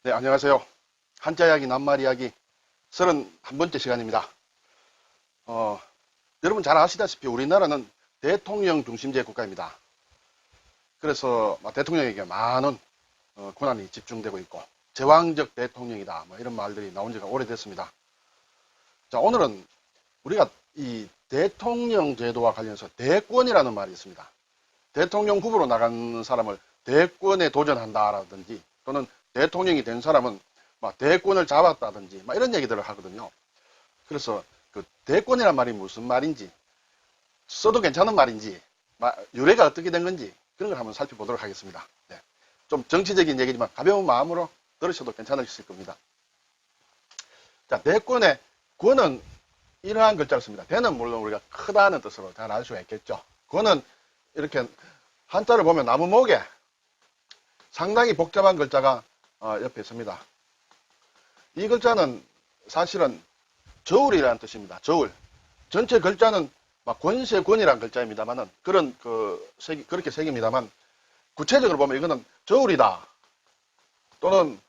네, 안녕하세요. 한자 이야기, 낱말 이야기 31번째 시간입니다. 여러분 잘 아시다시피 우리나라는 대통령 중심제 국가입니다. 그래서 대통령에게 많은 권한이 집중되고 있고 제왕적 대통령이다. 이런 말들이 나온 지가 오래됐습니다. 자, 오늘은 우리가 이 대통령 제도와 관련해서 대권이라는 말이 있습니다. 대통령 후보로 나간 사람을 대권에 도전한다라든지 또는 대통령이 된 사람은 대권을 잡았다든지 이런 얘기들을 하거든요. 그래서 그 대권이란 말이 무슨 말인지 써도 괜찮은 말인지 유래가 어떻게 된 건지 그런 걸 한번 살펴보도록 하겠습니다. 네. 좀 정치적인 얘기지만 가벼운 마음으로 들으셔도 괜찮으실 겁니다. 자, 대권의 권은 이러한 글자를 씁니다. 대는 물론 우리가 크다는 뜻으로 잘 알 수가 있겠죠. 권은 이렇게 한자를 보면 나무목에 상당히 복잡한 글자가 옆에 있습니다. 이 글자는 사실은 저울이라는 뜻입니다. 저울. 전체 글자는 권세권이라는 글자입니다만은 그렇게 새깁니다만 구체적으로 보면 이거는 저울이다 또는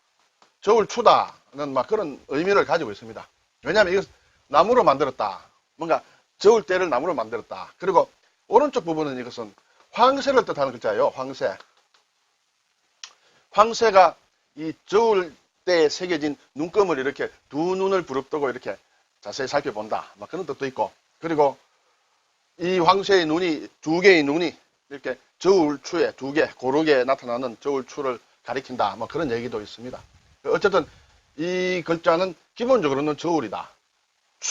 저울추다는 그런 의미를 가지고 있습니다. 왜냐하면 이것 나무로 만들었다. 뭔가 저울대를 나무로 만들었다. 그리고 오른쪽 부분은 이것은 황새를 뜻하는 글자예요. 황새. 황새가 이 저울대에 새겨진 눈금을 이렇게 두 눈을 부릅뜨고 이렇게 자세히 살펴본다. 그런 뜻도 있고, 그리고 이 황새의 눈이, 두 개의 눈이 이렇게 저울추에 두 개, 고르게 나타나는 저울추를 가리킨다. 그런 얘기도 있습니다. 어쨌든 이 글자는 기본적으로는 저울이다.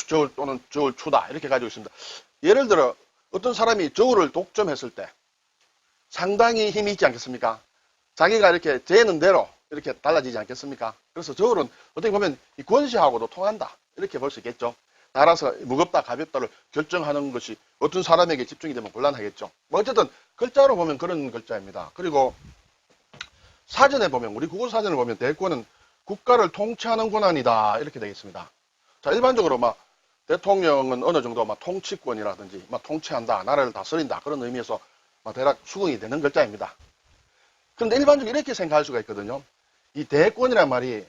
저울 또는 저울추다. 이렇게 가지고 있습니다. 예를 들어 어떤 사람이 저울을 독점했을 때 상당히 힘이 있지 않겠습니까? 자기가 이렇게 재는 대로 이렇게 달라지지 않겠습니까? 그래서 저울은 어떻게 보면 이 권세하고도 통한다. 이렇게 볼 수 있겠죠. 따라서 무겁다, 가볍다를 결정하는 것이 어떤 사람에게 집중이 되면 곤란하겠죠. 어쨌든 글자로 보면 그런 글자입니다. 그리고 사전에 보면, 우리 국어 사전을 보면 대권은 국가를 통치하는 권한이다. 이렇게 되겠습니다. 자, 일반적으로 대통령은 어느 정도 통치권이라든지 통치한다, 나라를 다스린다. 그런 의미에서 대략 수긍이 되는 글자입니다. 그런데 일반적으로 이렇게 생각할 수가 있거든요. 이 대권이란 말이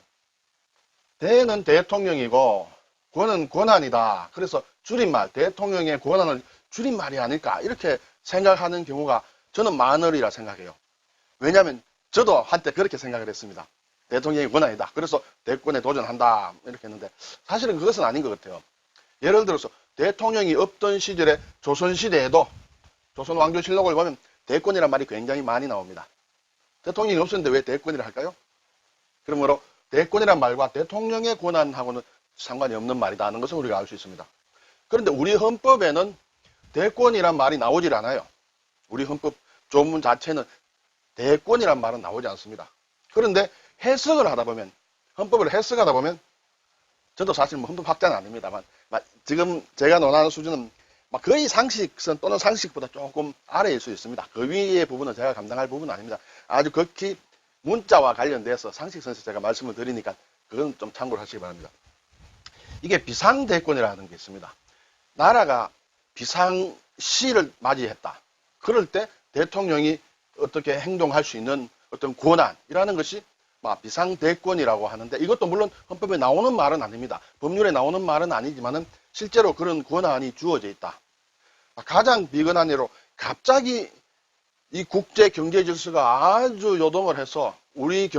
대는 대통령이고 권은 권한이다. 그래서 줄임말, 대통령의 권한을 줄임말이 아닐까 이렇게 생각하는 경우가 저는 많으리라 생각해요. 왜냐하면 저도 한때 그렇게 생각을 했습니다. 대통령의 권한이다. 그래서 대권에 도전한다. 이렇게 했는데 사실은 그것은 아닌 것 같아요. 예를 들어서 대통령이 없던 시절에 조선시대에도 조선 왕조실록을 보면 대권이란 말이 굉장히 많이 나옵니다. 대통령이 없었는데 왜 대권이라 할까요? 그러므로 대권이란 말과 대통령의 권한하고는 상관이 없는 말이다 하는 것을 우리가 알 수 있습니다. 그런데 우리 헌법에는 대권이란 말이 나오질 않아요. 우리 헌법 조문 자체는 대권이란 말은 나오지 않습니다. 그런데 해석을 하다 보면, 헌법을 해석하다 보면, 저도 사실 헌법학자는 아닙니다만 지금 제가 논하는 수준은 거의 상식선 또는 상식보다 조금 아래일 수 있습니다. 그 위의 부분은 제가 감당할 부분은 아닙니다. 아주 극히 문자와 관련돼서 상식선에서 제가 말씀을 드리니까 그건 좀 참고를 하시기 바랍니다. 이게 비상대권이라는 게 있습니다. 나라가 비상시를 맞이했다. 그럴 때 대통령이 어떻게 행동할 수 있는 어떤 권한이라는 것이 비상대권이라고 하는데, 이것도 물론 헌법에 나오는 말은 아닙니다. 법률에 나오는 말은 아니지만은 실제로 그런 권한이 주어져 있다. 가장 비근한 예로 갑자기 이 국제 경제 질서가 아주 요동을 해서 우리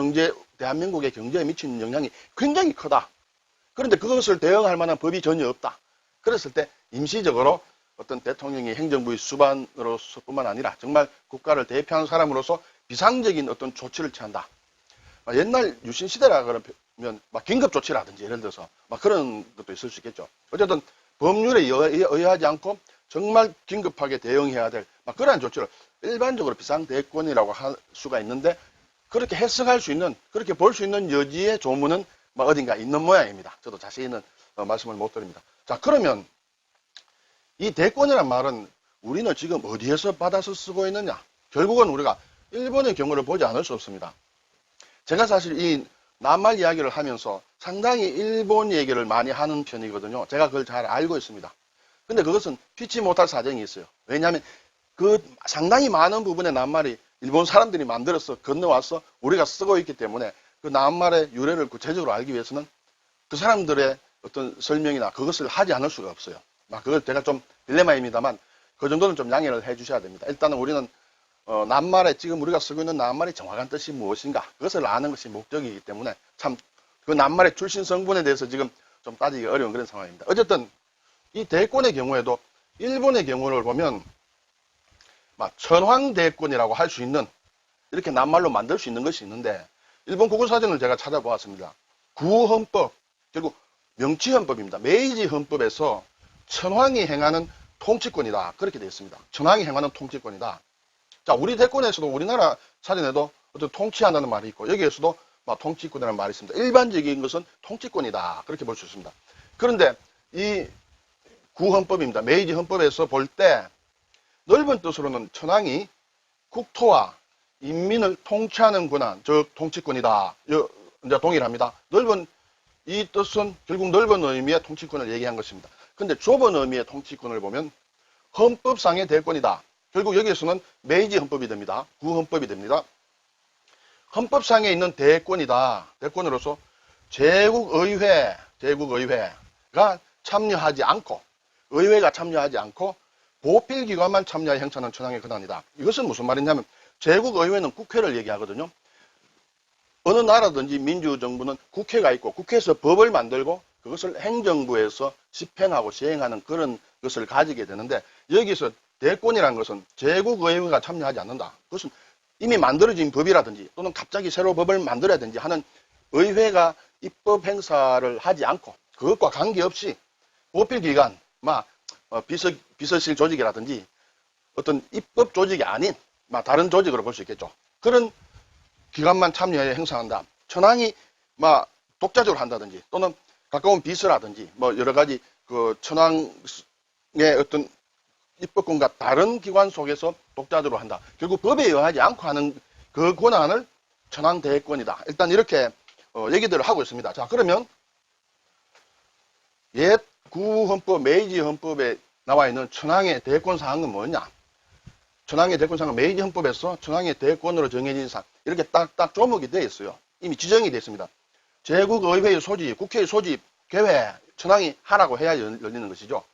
대한민국의 경제에 미치는 영향이 굉장히 크다. 그런데 그것을 대응할 만한 법이 전혀 없다. 그랬을 때 임시적으로 어떤 대통령이 행정부의 수반으로서 뿐만 아니라 정말 국가를 대표하는 사람으로서 비상적인 어떤 조치를 취한다. 옛날 유신시대라 그러면 긴급조치라든지 예를 들어서 그런 것도 있을 수 있겠죠. 어쨌든 법률에 의하지 않고 정말 긴급하게 대응해야 될 그러한 조치를 일반적으로 비상대권이라고 할 수가 있는데, 그렇게 해석할 수 있는, 그렇게 볼 수 있는 여지의 조문은 어딘가 있는 모양입니다. 저도 자세히는 말씀을 못 드립니다. 자, 그러면 이 대권이란 말은 우리는 지금 어디에서 받아서 쓰고 있느냐? 결국은 우리가 일본의 경우를 보지 않을 수 없습니다. 제가 사실 이 낱말 이야기를 하면서 상당히 일본 얘기를 많이 하는 편이거든요. 제가 그걸 잘 알고 있습니다. 근데 그것은 피치 못할 사정이 있어요. 왜냐하면 그 상당히 많은 부분의 낱말이 일본 사람들이 만들어서 건너와서 우리가 쓰고 있기 때문에 그 낱말의 유래를 구체적으로 알기 위해서는 그 사람들의 어떤 설명이나 그것을 하지 않을 수가 없어요. 그걸 제가 좀 딜레마입니다만 그 정도는 좀 양해를 해 주셔야 됩니다. 일단은 우리는 낱말에 지금 우리가 쓰고 있는 낱말의 정확한 뜻이 무엇인가 그것을 아는 것이 목적이기 때문에 참 그 낱말의 출신 성분에 대해서 지금 좀 따지기 어려운 그런 상황입니다. 어쨌든 이 대권의 경우에도 일본의 경우를 보면 천황대권이라고 할 수 있는 이렇게 낱말로 만들 수 있는 것이 있는데 일본 국어사전을 제가 찾아보았습니다. 구헌법, 결국 명치헌법입니다. 메이지 헌법에서 천황이 행하는 통치권이다. 그렇게 되어 있습니다. 천황이 행하는 통치권이다. 자, 우리 대권에서도 우리나라 사전에도 어떤 통치한다는 말이 있고 여기에서도 통치권이라는 말이 있습니다. 일반적인 것은 통치권이다. 그렇게 볼 수 있습니다. 그런데 이 구헌법입니다. 메이지 헌법에서 볼 때 넓은 뜻으로는 천황이 국토와 인민을 통치하는 권한, 즉 통치권이다. 이제 동일합니다. 넓은 이 뜻은 결국 넓은 의미의 통치권을 얘기한 것입니다. 근데 좁은 의미의 통치권을 보면 헌법상의 대권이다. 결국 여기에서는 메이지 헌법이 됩니다. 구헌법이 됩니다. 헌법상에 있는 대권이다. 대권으로서 제국의회가 참여하지 않고 의회가 참여하지 않고 보필기관만 참여하여 행사하는 천황의 권한이다. 이것은 무슨 말이냐면 제국의회는 국회를 얘기하거든요. 어느 나라든지 민주정부는 국회가 있고 국회에서 법을 만들고 그것을 행정부에서 집행하고 시행하는 그런 것을 가지게 되는데 여기서 대권이라는 것은 제국의회가 참여하지 않는다. 그것은 이미 만들어진 법이라든지 또는 갑자기 새로 법을 만들어야든지 하는 의회가 입법 행사를 하지 않고 그것과 관계없이 보필기관, 비서실 조직이라든지 어떤 입법 조직이 아닌 다른 조직으로 볼 수 있겠죠. 그런 기관만 참여해 행사한다. 천황이 독자적으로 한다든지 또는 가까운 비서라든지 여러 가지 그 천황의 어떤 입법권과 다른 기관 속에서 독자적으로 한다. 결국 법에 의하지 않고 하는 그 권한을 천황대권이다. 일단 이렇게 얘기들을 하고 있습니다. 자, 그러면 옛 구헌법, 메이지 헌법에 나와 있는 천황의 대권 사항은 뭐냐? 천황의 대권 사항은 메이지 헌법에서 천황의 대권으로 정해진 사항 이렇게 딱딱 조목이 되어 있어요. 이미 지정이 되어 있습니다. 제국의회의 소집, 국회의 소집, 개회, 천황이 하라고 해야 열리는 것이죠.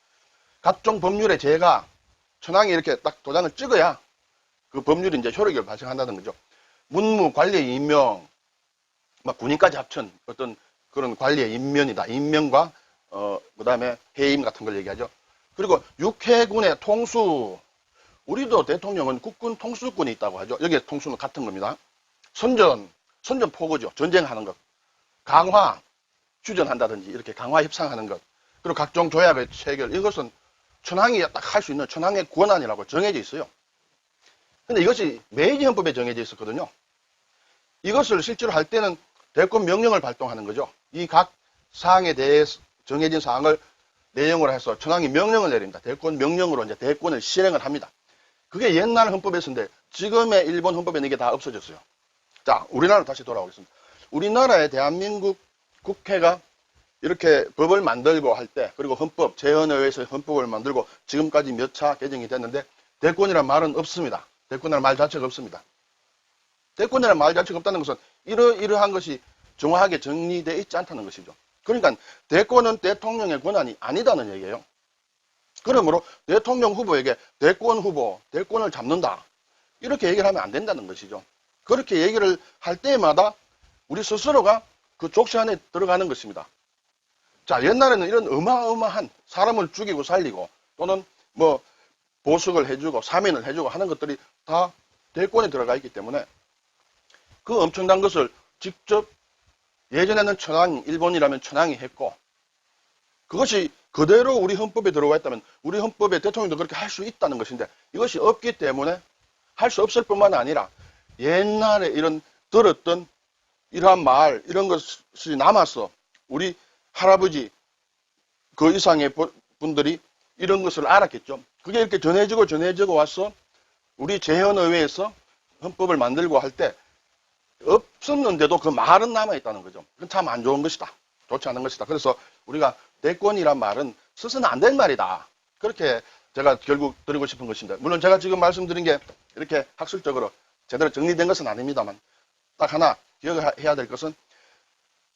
각종 법률의 제가 천황이 이렇게 딱 도장을 찍어야 그 법률이 이제 효력을 발생한다는 거죠. 문무, 관리의 임명, 군인까지 합친 어떤 그런 관리의 임명이다. 임명과 그 다음에 해임 같은 걸 얘기하죠. 그리고 육해군의 통수, 우리도 대통령은 국군 통수권이 있다고 하죠. 여기에 통수는 같은 겁니다. 선전 포고죠. 전쟁하는 것. 강화, 휴전한다든지 이렇게 강화 협상하는 것. 그리고 각종 조약의 체결, 이것은 천황이 딱 할 수 있는 천황의 권한이라고 정해져 있어요. 근데 이것이 메이지 헌법에 정해져 있었거든요. 이것을 실제로 할 때는 대권 명령을 발동하는 거죠. 이 각 사항에 대해 정해진 사항을 내용으로 해서 천황이 명령을 내립니다. 대권 명령으로 이제 대권을 실행을 합니다. 그게 옛날 헌법에서인데 지금의 일본 헌법에는 이게 다 없어졌어요. 자, 우리나라로 다시 돌아오겠습니다. 우리나라의 대한민국 국회가 이렇게 법을 만들고 할 때, 그리고 헌법, 재헌의회에서 헌법을 만들고 지금까지 몇 차 개정이 됐는데 대권이란 말은 없습니다. 대권이라는 말 자체가 없습니다. 대권이라는 말 자체가 없다는 것은 이러한 것이 정확하게 정리되어 있지 않다는 것이죠. 그러니까 대권은 대통령의 권한이 아니다는 얘기예요. 그러므로 대통령 후보에게 대권 후보, 대권을 잡는다. 이렇게 얘기를 하면 안 된다는 것이죠. 그렇게 얘기를 할 때마다 우리 스스로가 그 족쇄 안에 들어가는 것입니다. 자, 옛날에는 이런 어마어마한 사람을 죽이고 살리고 또는 보석을 해주고 사면을 해주고 하는 것들이 다 대권에 들어가 있기 때문에 그 엄청난 것을 직접 예전에는 일본이라면 천황이 했고 그것이 그대로 우리 헌법에 들어가 있다면 우리 헌법에 대통령도 그렇게 할 수 있다는 것인데 이것이 없기 때문에 할 수 없을 뿐만 아니라 옛날에 이런 들었던 이러한 말 이런 것이 남아서 우리 할아버지 그 이상의 분들이 이런 것을 알았겠죠. 그게 이렇게 전해지고 와서 우리 재헌의회에서 헌법을 만들고 할 때 없었는데도 그 말은 남아있다는 거죠. 그건 참 안 좋은 것이다. 좋지 않은 것이다. 그래서 우리가 대권이란 말은 써서는 안 될 말이다. 그렇게 제가 결국 드리고 싶은 것입니다. 물론 제가 지금 말씀드린 게 이렇게 학술적으로 제대로 정리된 것은 아닙니다만 딱 하나 기억해야 될 것은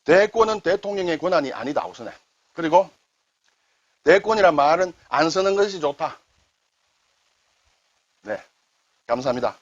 대권은 대통령의 권한이 아니다 우선에. 그리고 대권이란 말은 안 쓰는 것이 좋다. 네, 감사합니다.